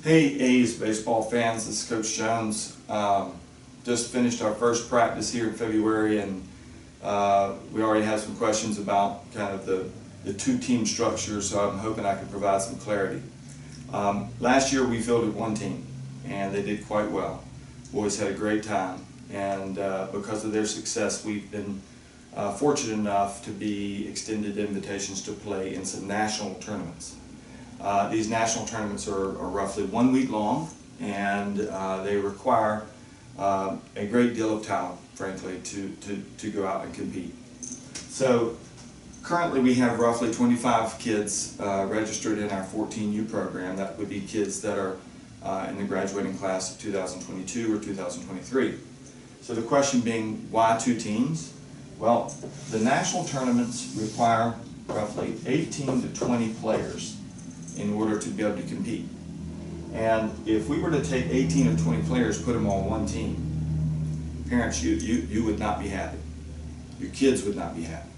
Hey A's baseball fans, this is Coach Jones. Just finished our first practice here in February, and we already have some questions about kind of the two-team structure, so I'm hoping I can provide some clarity. Last year we fielded one team, and they did quite well. Boys had a great time, and because of their success, we've been fortunate enough to be extended invitations to play in some national tournaments. These national tournaments are roughly 1 week long, and they require a great deal of talent, frankly, to go out and compete. So currently we have roughly 25 kids registered in our 14U program. That would be kids that are in the graduating class of 2022 or 2023. So the question being, why two teams? Well, the national tournaments require roughly 18 to 20 players in order to be able to compete. And if we were to take 18 or 20 players, put them on one team, parents, you would not be happy. Your kids would not be happy.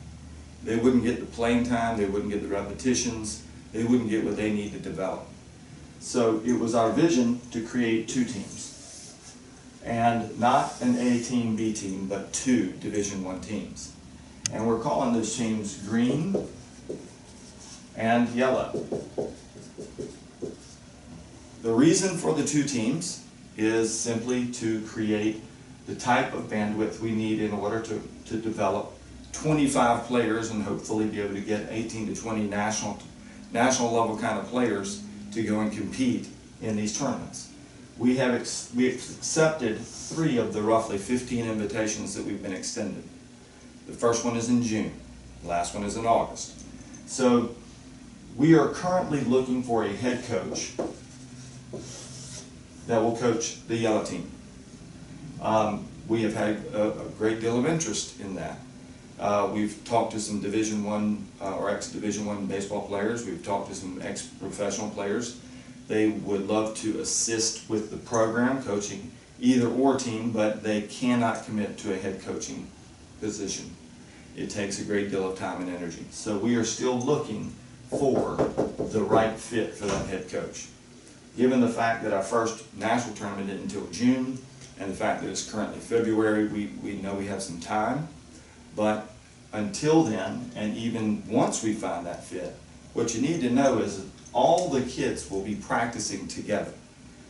They wouldn't get the playing time, they wouldn't get the repetitions, they wouldn't get what they need to develop. So it was our vision to create two teams. And not an A team, B team, but two Division I teams. And we're calling those teams green and yellow. The reason for the two teams is simply to create the type of bandwidth we need in order to develop 25 players and hopefully be able to get 18 to 20 national level kind of players to go and compete in these tournaments. We accepted 3 of the roughly 15 invitations that we've been extended. The first one is in June, the last one is in August. So we are currently looking for a head coach that will coach the yellow team. We have had a great deal of interest in that. We've talked to some Division I or ex-Division I baseball players. We've talked to some ex-professional players. They would love to assist with the program, coaching either or team, but they cannot commit to a head coaching position. It takes a great deal of time and energy. So we are still looking for the right fit for that head coach. Given the fact that our first national tournament isn't until June, and the fact that it's currently February, we know we have some time. But until then, and even once we find that fit, what you need to know is that all the kids will be practicing together.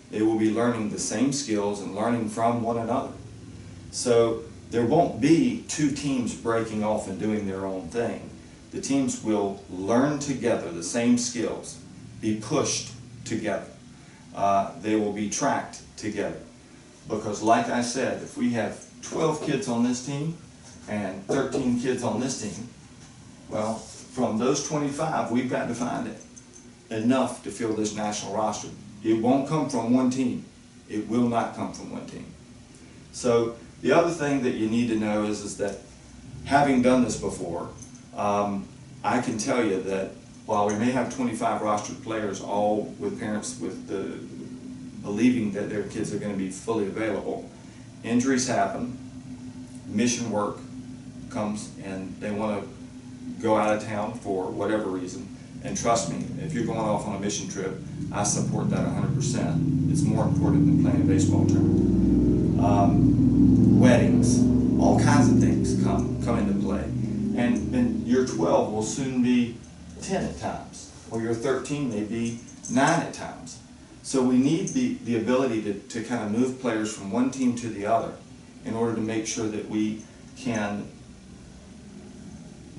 They will be learning the same skills and learning from one another. So there won't be two teams breaking off and doing their own thing. The teams will learn together the same skills, be pushed together. They will be tracked together. Because like I said, if we have 12 kids on this team and 13 kids on this team, well, from those 25, we've got to find it enough to fill this national roster. It won't come from one team. It will not come from one team. So the other thing that you need to know is that having done this before, I can tell you that while we may have 25 rostered players, all with parents with the believing that their kids are going to be fully available, injuries happen, mission work comes, and they want to go out of town for whatever reason. And trust me, if you're going off on a mission trip, I support that 100%. It's more important than playing a baseball tournament. Weddings, all kinds of things come into play. And your 12 will soon be 10 at times, or your 13 may be 9 at times. So we need the ability to kind of move players from one team to the other in order to make sure that we can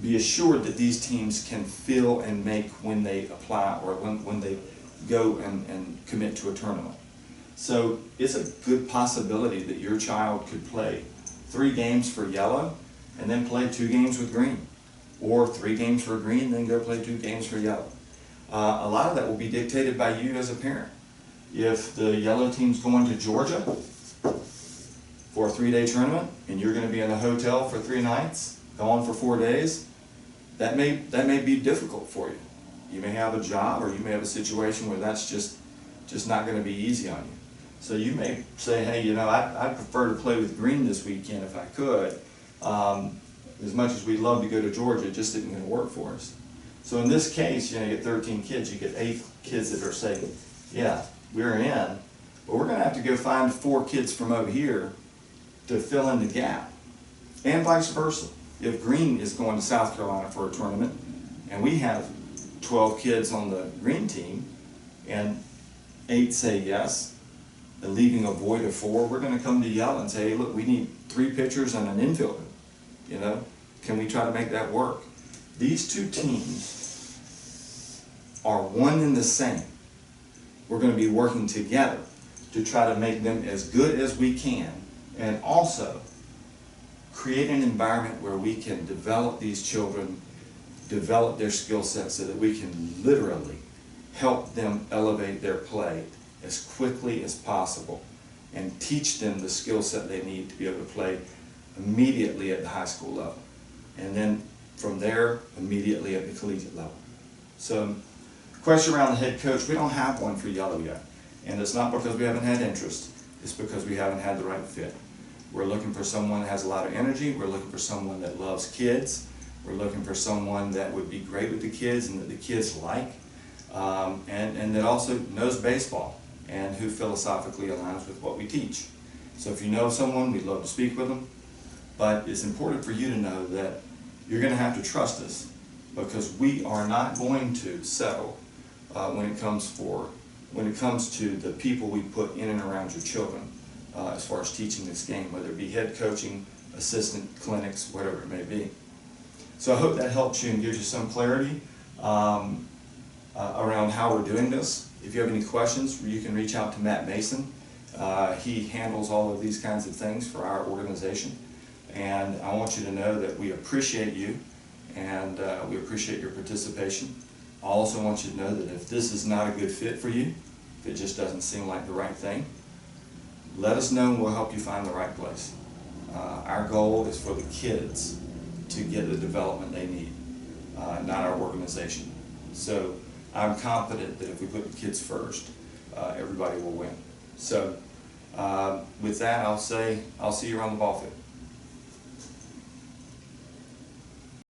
be assured that these teams can fill and make when they apply or when they go and commit to a tournament. So it's a good possibility that your child could play 3 games for yellow and then play 2 games with green, or 3 games for green and then go play 2 games for yellow. A lot of that will be dictated by you as a parent. If the yellow team's going to Georgia for a 3-day tournament and you're going to be in a hotel for 3 nights, gone for 4 days, that may be difficult for you. You may have a job, or you may have a situation where that's just not going to be easy on you. So you may say, hey, you know, I'd prefer to play with green this weekend if I could. As much as we'd love to go to Georgia, it just isn't going to work for us. So in this case, you get 13 kids, you get 8 kids that are saying, yeah, we're in, but we're going to have to go find 4 kids from over here to fill in the gap, and vice versa. If Green is going to South Carolina for a tournament, and we have 12 kids on the Green team, and 8 say yes, and leaving a void of 4, we're going to come to Yella and say, hey, look, we need 3 pitchers and an infielder. You know, can we try to make that work? These 2 teams are one and the same. We're going to be working together to try to make them as good as we can, and also create an environment where we can develop these children, develop their skill sets so that we can literally help them elevate their play as quickly as possible and teach them the skill set they need to be able to play immediately at the high school level, and then from there immediately at the collegiate level. So, question around the head coach, we don't have one for Yellow yet, and it's not because we haven't had interest, it's because we haven't had the right fit. We're looking for someone that has a lot of energy, we're looking for someone that loves kids, we're looking for someone that would be great with the kids and that the kids like, and that also knows baseball and who philosophically aligns with what we teach. So if you know someone, we'd love to speak with them, but it's important for you to know that you're going to have to trust us, because we are not going to settle when it comes to the people we put in and around your children as far as teaching this game, whether it be head coaching, assistant clinics, whatever it may be. So I hope that helps you and gives you some clarity around how we're doing this. If you have any questions, you can reach out to Matt Mason. He handles all of these kinds of things for our organization, and I want you to know that we appreciate you and we appreciate your participation. I also want you to know that if this is not a good fit for you, if it just doesn't seem like the right thing, let us know and we'll help you find the right place. Our goal is for the kids to get the development they need, not our organization. So I'm confident that if we put the kids first, everybody will win. So with that, I'll say I'll see you around the ball field.